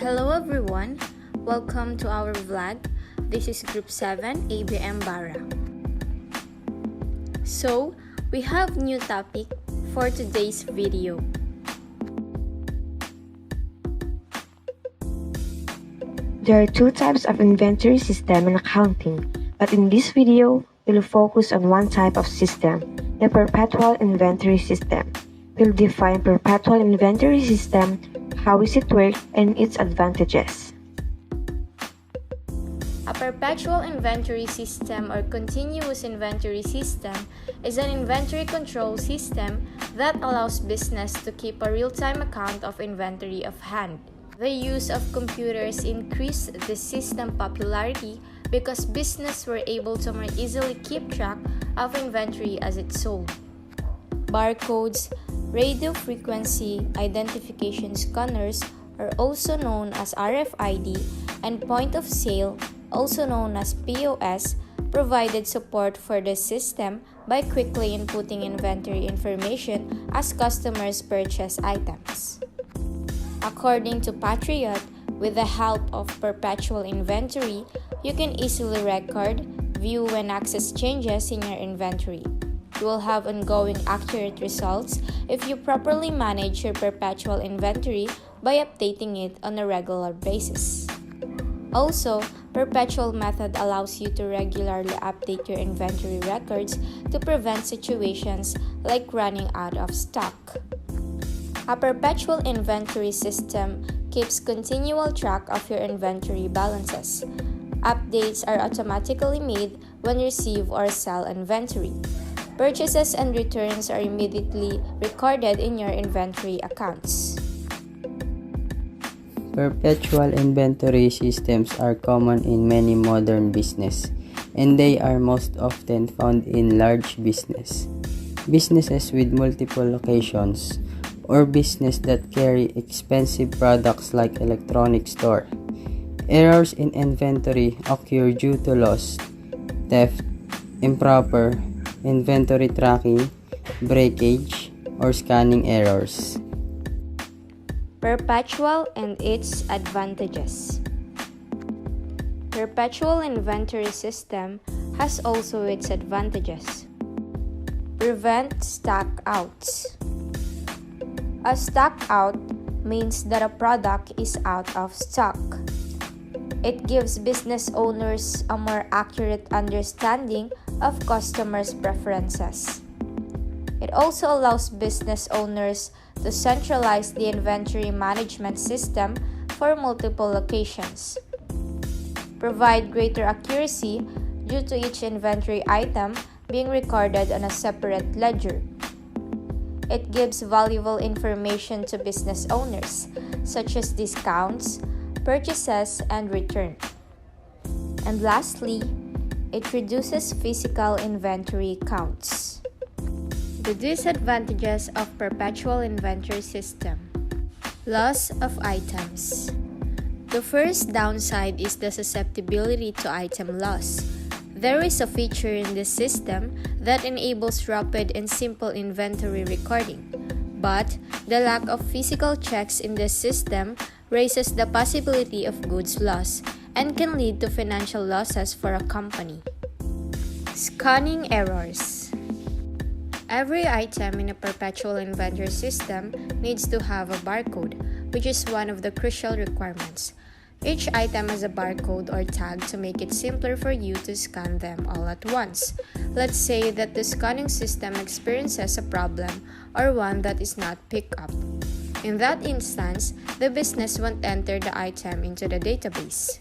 Hello everyone, welcome to our vlog. This is Group 7 ABM Barra. So, we have new topic for today's video. There are two types of inventory system in accounting, but in this video, we'll focus on one type of system, the perpetual inventory system. We'll define perpetual inventory system, how is it work, and its advantages. A perpetual inventory system or continuous inventory system is an inventory control system that allows business to keep a real-time account of inventory of hand. The use of computers increased the system popularity because business were able to more easily keep track of inventory as it sold. Barcodes, radio frequency identification scanners are also known as RFID, and point of sale, also known as POS, provided support for the system by quickly inputting inventory information as customers purchase items. According to Patriot, with the help of perpetual inventory, you can easily record, view, and access changes in your inventory. You will have ongoing accurate results if you properly manage your perpetual inventory by updating it on a regular basis. Also, perpetual method allows you to regularly update your inventory records to prevent situations like running out of stock. A perpetual inventory system keeps continual track of your inventory balances. Updates are automatically made when you receive or sell inventory. Purchases and returns are immediately recorded in your inventory accounts. Perpetual inventory systems are common in many modern business, and they are most often found in large business, businesses with multiple locations, or business that carry expensive products like electronic store. Errors in inventory occur due to loss, theft, improper inventory tracking, breakage, or scanning errors. Perpetual and its advantages. Perpetual inventory system has also its advantages. Prevent stock outs. A stock out means that a product is out of stock. It gives business owners a more accurate understanding of customers' preferences. It also allows business owners to centralize the inventory management system for multiple locations. Provide greater accuracy due to each inventory item being recorded on a separate ledger. It gives valuable information to business owners, such as discounts, purchases, and return. And lastly, it reduces physical inventory counts. The disadvantages of perpetual inventory system. Loss of items. The first downside is the susceptibility to item loss. There is a feature in this system that enables rapid and simple inventory recording, but the lack of physical checks in this system raises the possibility of goods loss and can lead to financial losses for a company. Scanning errors. Every item in a perpetual inventory system needs to have a barcode, which is one of the crucial requirements. Each item has a barcode or tag to make it simpler for you to scan them all at once. Let's say that the scanning system experiences a problem or one that is not picked up. In that instance, the business won't enter the item into the database.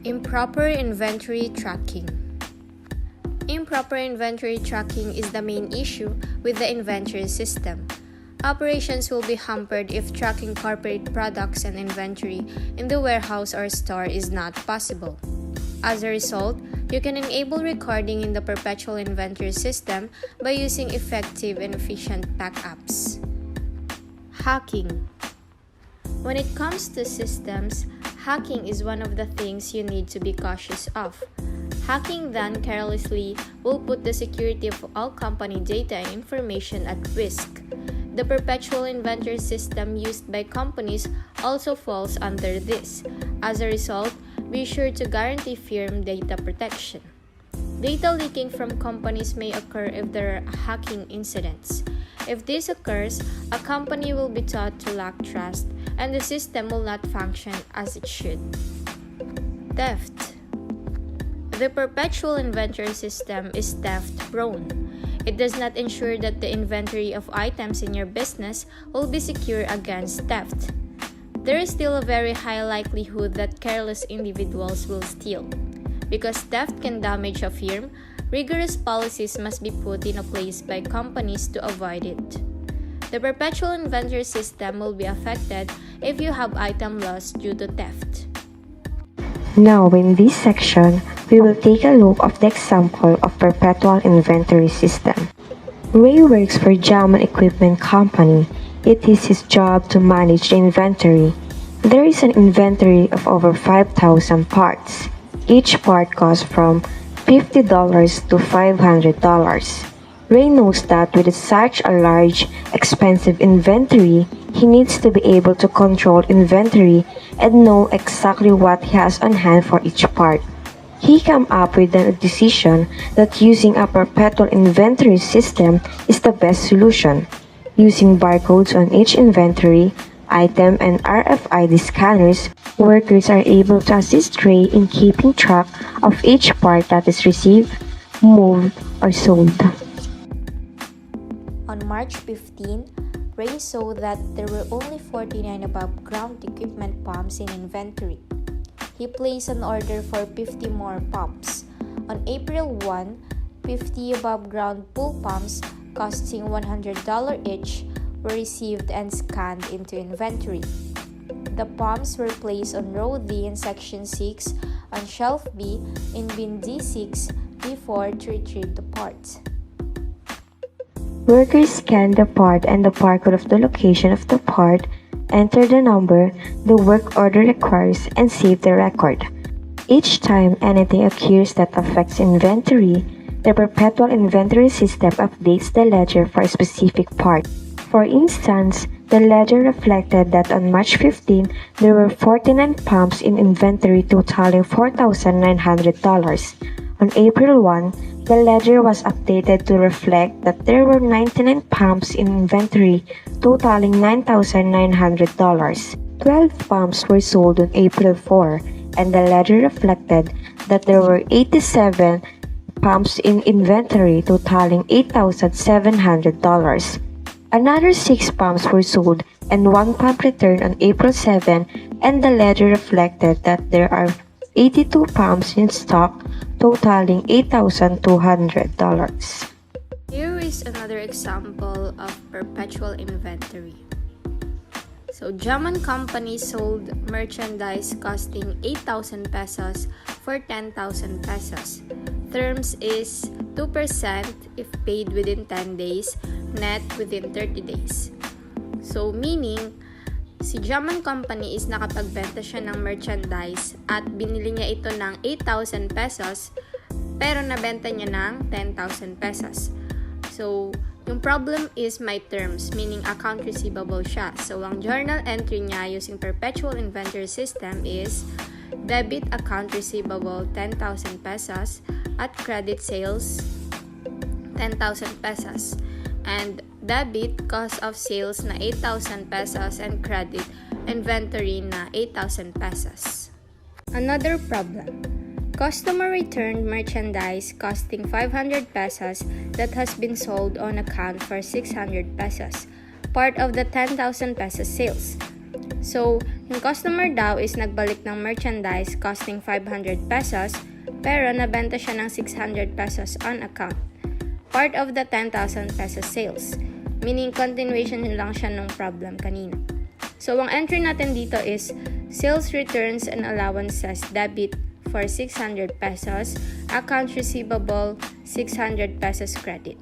Improper inventory tracking. Improper inventory tracking is the main issue with the inventory system. Operations will be hampered if tracking corporate products and inventory in the warehouse or store is not possible. As a result, you can enable recording in the perpetual inventory system by using effective and efficient backups. Hacking. When it comes to systems, hacking is one of the things you need to be cautious of. Hacking done carelessly will put the security of all company data and information at risk. The perpetual inventory system used by companies also falls under this. As a result, be sure to guarantee firm data protection. Data leaking from companies may occur if there are hacking incidents. If this occurs, a company will be taught to lack trust and the system will not function as it should. Theft. The perpetual inventory system is theft-prone. It does not ensure that the inventory of items in your business will be secure against theft. There is still a very high likelihood that careless individuals will steal. Because theft can damage a firm, rigorous policies must be put in place by companies to avoid it. The perpetual inventory system will be affected if you have item loss due to theft. Now, in this section, we will take a look at the example of perpetual inventory system. Ray works for German equipment company. It is his job to manage the inventory. There is an inventory of over 5,000 parts. Each part costs from $50 to $500. Ray knows that with such a large, expensive inventory, he needs to be able to control inventory and know exactly what he has on hand for each part. He came up with a decision that using a perpetual inventory system is the best solution. Using barcodes on each inventory item and RFID scanners, workers are able to assist Ray in keeping track of each part that is received, moved, or sold. On March 15, Ray saw that there were only 49 above-ground equipment pumps in inventory. He placed an order for 50 more pumps. On April 1, 50 above-ground pool pumps costing $100 each were received and scanned into inventory. The pumps were placed on row D in section 6, on shelf B in bin D6 B4 to retrieve the parts. Workers scan the part and the barcode of the location of the part, enter the number the work order requires, and save the record. Each time anything occurs that affects inventory, the perpetual inventory system updates the ledger for a specific part. For instance, the ledger reflected that on March 15, there were 49 pumps in inventory totaling $4,900. On April 1, the ledger was updated to reflect that there were 99 pumps in inventory totaling $9,900. 12 pumps were sold on April 4, and the ledger reflected that there were 87 pumps in inventory totaling $8,700. Another 6 pumps were sold and 1 pump returned on April 7, and the ledger reflected that there are 82 pumps in stock totaling $8,200. Here is another example of perpetual inventory. So, German company sold merchandise costing 8,000 pesos for 10,000 pesos. Terms is 2% if paid within 10 days, net within 30 days. So, meaning, si German company is nakapagbenta siya ng merchandise at binili niya ito ng 8,000 pesos pero nabenta niya ng 10,000 pesos. So, yung problem is my terms, meaning account receivable siya. So, ang journal entry niya using perpetual inventory system is debit account receivable 10,000 pesos at credit sales 10,000 pesos. And debit cost of sales na 8,000 pesos and credit inventory na 8,000 pesos. Another problem. Customer returned merchandise costing 500 pesos that has been sold on account for 600 pesos, part of the 10,000 pesos sales. So, yung customer daw is nagbalik ng merchandise costing 500 pesos pero nabenta siya ng 600 pesos on account, part of the 10,000 pesos sales, meaning continuation lang siya ng problem kanina. So, ang entry natin dito is sales returns and allowances debit for 600 pesos, account receivable 600 pesos credit.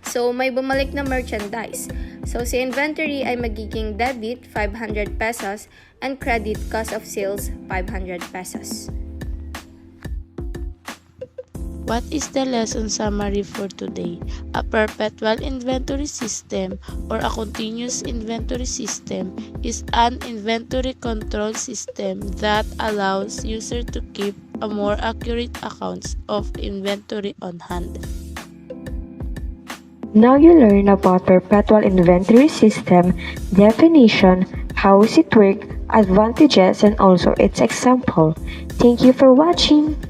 So, may bumalik na merchandise. So, si inventory ay magiging debit 500 pesos and credit cost of sales 500 pesos. What is the lesson summary for today? A perpetual inventory system or a continuous inventory system is an inventory control system that allows users to keep a more accurate accounts of inventory on hand. Now you learn about perpetual inventory system, definition, how does it work, advantages, and also its example. Thank you for watching.